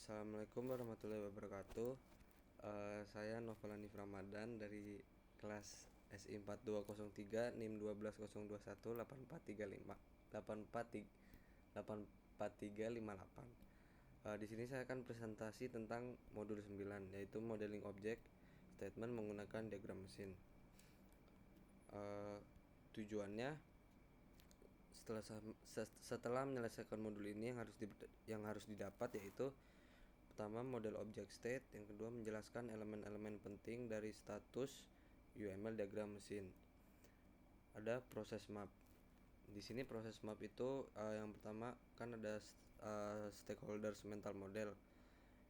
Assalamualaikum warahmatullahi wabarakatuh. Saya Novel Hanif Ramadan dari kelas SI 4203 NIM 12.021 84358. Di sini saya akan presentasi tentang modul 9, yaitu modeling objek statement menggunakan diagram mesin. Tujuannya, setelah menyelesaikan modul ini yang harus didapat yaitu pertama, model object state. Yang kedua, menjelaskan elemen-elemen penting dari status UML diagram mesin. Ada proses map. Di sini proses map itu yang pertama kan ada stakeholders mental model.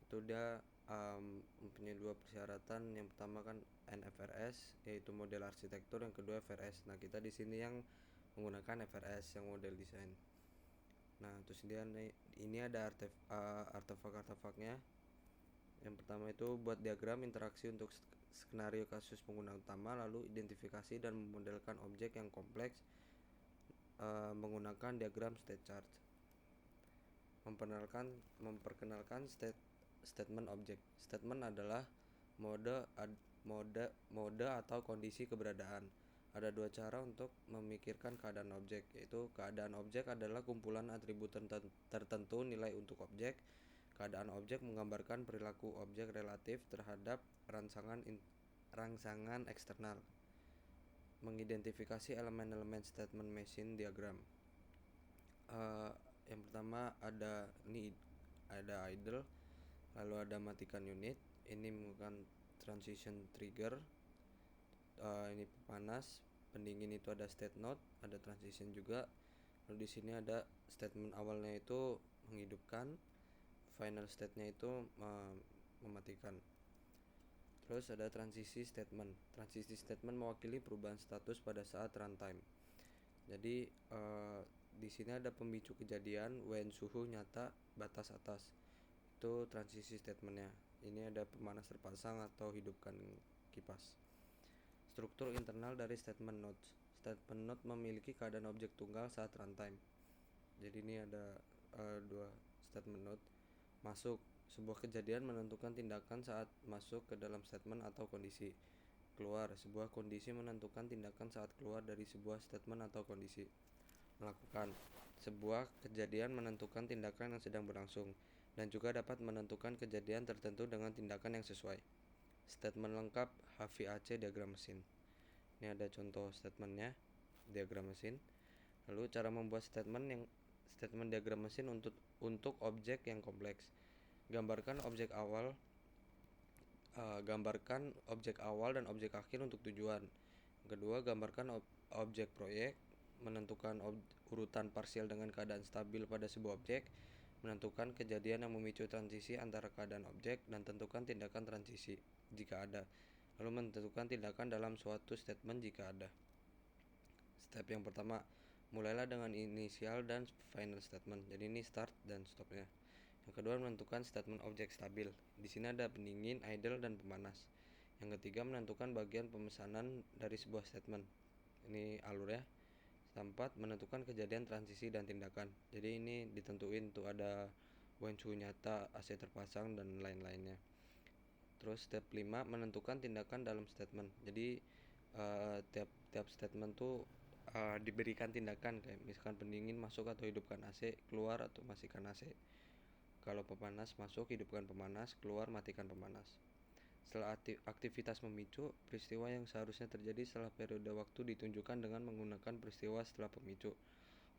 Itu dia mempunyai dua persyaratan. Yang pertama kan NFRS, yaitu model arsitektur. Yang kedua FRS. Nah, kita di sini yang menggunakan FRS yang model desain. Nah, terus ini ada artefak-artefaknya. Yang pertama itu buat diagram interaksi untuk skenario kasus pengguna utama, lalu identifikasi dan memodelkan objek yang kompleks menggunakan diagram state chart. Memperkenalkan statement objek. Statement adalah mode atau kondisi keberadaan. Ada dua cara untuk memikirkan keadaan objek, yaitu keadaan objek adalah kumpulan atribut tertentu nilai untuk objek. Keadaan objek menggambarkan perilaku objek relatif terhadap rangsangan eksternal. Mengidentifikasi elemen-elemen statement machine diagram. Yang pertama ada idle, lalu ada matikan unit. Ini menggunakan transition trigger. Ini panas, pendingin itu ada state node, ada transition juga. Lalu di sini ada statement awalnya itu menghidupkan, final state-nya itu mematikan. Terus ada transisi statement. Transisi statement mewakili perubahan status pada saat runtime. Jadi di sini ada pemicu kejadian when suhu nyata batas atas. Itu transisi statementnya. Ini ada pemanas terpasang atau hidupkan kipas. Struktur internal dari statement nodes. Statement node memiliki keadaan objek tunggal saat runtime. Jadi ini ada dua statement node. Masuk, sebuah kejadian menentukan tindakan saat masuk ke dalam statement atau kondisi. Keluar, sebuah kondisi menentukan tindakan saat keluar dari sebuah statement atau kondisi. Melakukan, sebuah kejadian menentukan tindakan yang sedang berlangsung dan juga dapat menentukan kejadian tertentu dengan tindakan yang sesuai. Statement lengkap HVAC diagram mesin. Ini ada contoh statementnya, diagram mesin. Lalu cara membuat statement diagram mesin untuk objek yang kompleks. Gambarkan objek awal dan objek akhir untuk tujuan. Kedua, gambarkan objek proyek. Menentukan urutan parsial dengan keadaan stabil pada sebuah objek. Menentukan kejadian yang memicu transisi antara keadaan objek dan tentukan tindakan transisi jika ada. Lalu menentukan tindakan dalam suatu statement jika ada. Step yang pertama, mulailah dengan inisial dan final statement. Jadi ini start dan stopnya. Yang kedua, menentukan statement objek stabil. Di sini ada pendingin, idle, dan pemanas. Yang ketiga, menentukan bagian pemesanan dari sebuah statement. Ini alur ya. Keempat, menentukan kejadian transisi dan tindakan. Jadi ini ditentuin tuh ada when suhu nyata, AC terpasang, dan lain-lainnya. Terus step 5, menentukan tindakan dalam statement. Jadi tiap statement tuh diberikan tindakan, kayak misalkan pendingin masuk atau hidupkan AC, keluar atau matikan AC. Kalau pemanas masuk, hidupkan pemanas, keluar, matikan pemanas. Setelah aktivitas memicu, peristiwa yang seharusnya terjadi setelah periode waktu ditunjukkan dengan menggunakan peristiwa setelah pemicu.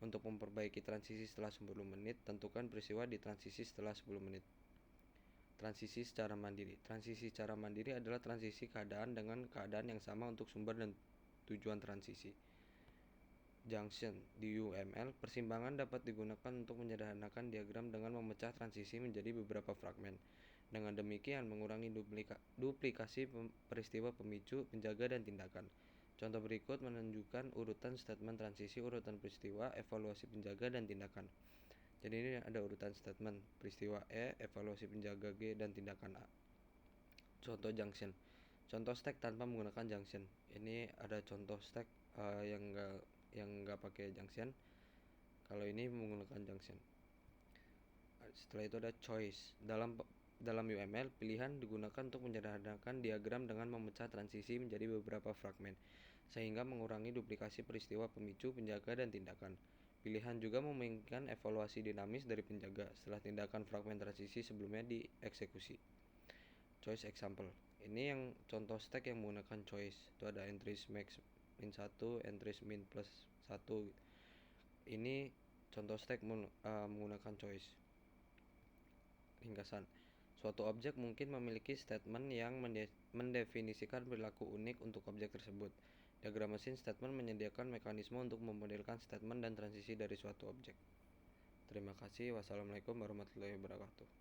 Untuk memperbaiki transisi setelah 10 menit, tentukan peristiwa di transisi setelah 10 menit. Transisi secara mandiri. Transisi secara mandiri adalah transisi keadaan dengan keadaan yang sama untuk sumber dan tujuan transisi. Junction. Di UML, persimpangan dapat digunakan untuk menyederhanakan diagram dengan memecah transisi menjadi beberapa fragmen. Dengan demikian, mengurangi duplikasi peristiwa pemicu, penjaga, dan tindakan. Contoh berikut menunjukkan urutan statement transisi, urutan peristiwa, evaluasi penjaga, dan tindakan. Jadi ini ada urutan statement peristiwa E, evaluasi penjaga G, dan tindakan A. Contoh junction. Contoh stack tanpa menggunakan junction. Ini ada contoh stack yang enggak pakai junction. Kalau ini menggunakan junction. Setelah itu ada choice. Dalam UML, pilihan digunakan untuk menyederhanakan diagram dengan memecah transisi menjadi beberapa fragmen, sehingga mengurangi duplikasi peristiwa pemicu, penjaga, dan tindakan. Pilihan juga memungkinkan evaluasi dinamis dari penjaga setelah tindakan fragmen transisi sebelumnya dieksekusi. Choice example. Ini yang contoh stack yang menggunakan choice. Itu ada entries max min 1, entries min plus 1. Ini contoh stack menggunakan choice. Ringkasan. Suatu objek mungkin memiliki statement yang mendefinisikan perilaku unik untuk objek tersebut. Diagram mesin statement menyediakan mekanisme untuk memodelkan statement dan transisi dari suatu objek. Terima kasih. Wassalamualaikum warahmatullahi wabarakatuh.